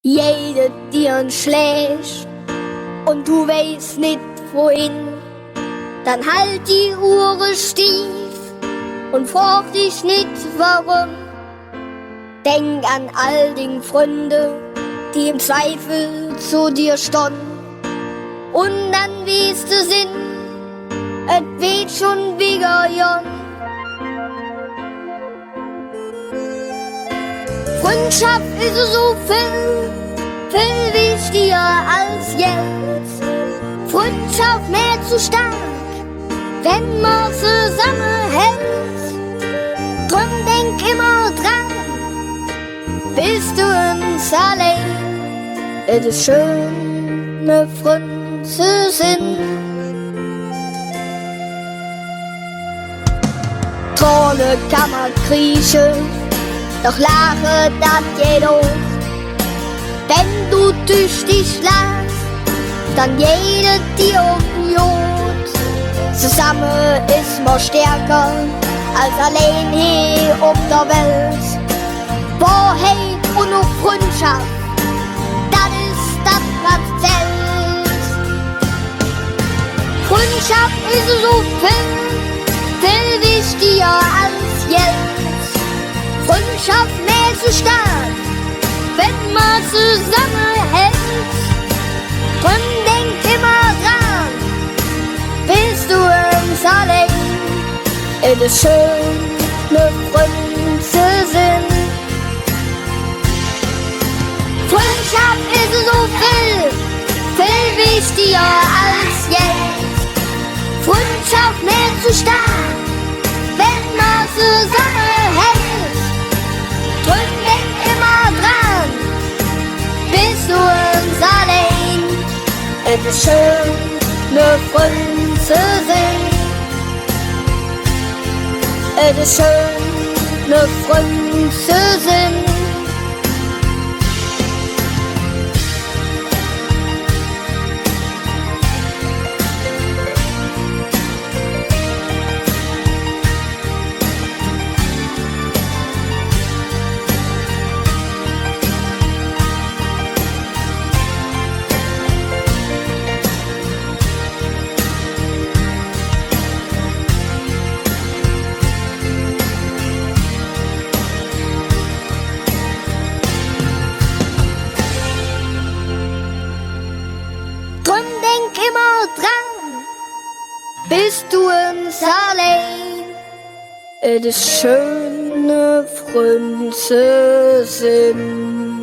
Jede dir schlägt und du weißt nicht wohin, dann halt die Uhr stief und frag dich nicht warum. Denk an all den Freunde, die im Zweifel zu dir standen, und dann weißt du Sinn, et weht schon wieder Jon. Freundschaft ist so viel wichtiger als Geld. Freundschaft mehr zu stark, wenn man zusammenhält. Drum denk immer dran, bist du uns allein. Es ist schön, ne Freund zu sind. Träne kann man kriechen, doch lache, das geht auch. Wenn du tüchtig lachst, dann jede dir Jod. Zusammen ist man stärker als allein hier auf der Welt. Wahrheit und auch Freundschaft, das ist das, was zählt. Freundschaft ist so viel wichtiger als Geld. Freundschaft mehr zu stark, wenn man zusammenhält. Drum denk immer dran, bist du uns allein. Es ist schön, ne Freund zu sein. Freundschaft ist so viel wichtiger als Geld. Freundschaft mehr zu stark, wenn man zusammenhält. Drum denk immer dran, bist du uns allein. Es ist schön, ne Freund zu sein. Es ist schön, ne Freund zu sein. Drum denk immer dran, bist du uns allein. Es ist schön, ne Freund zu sein.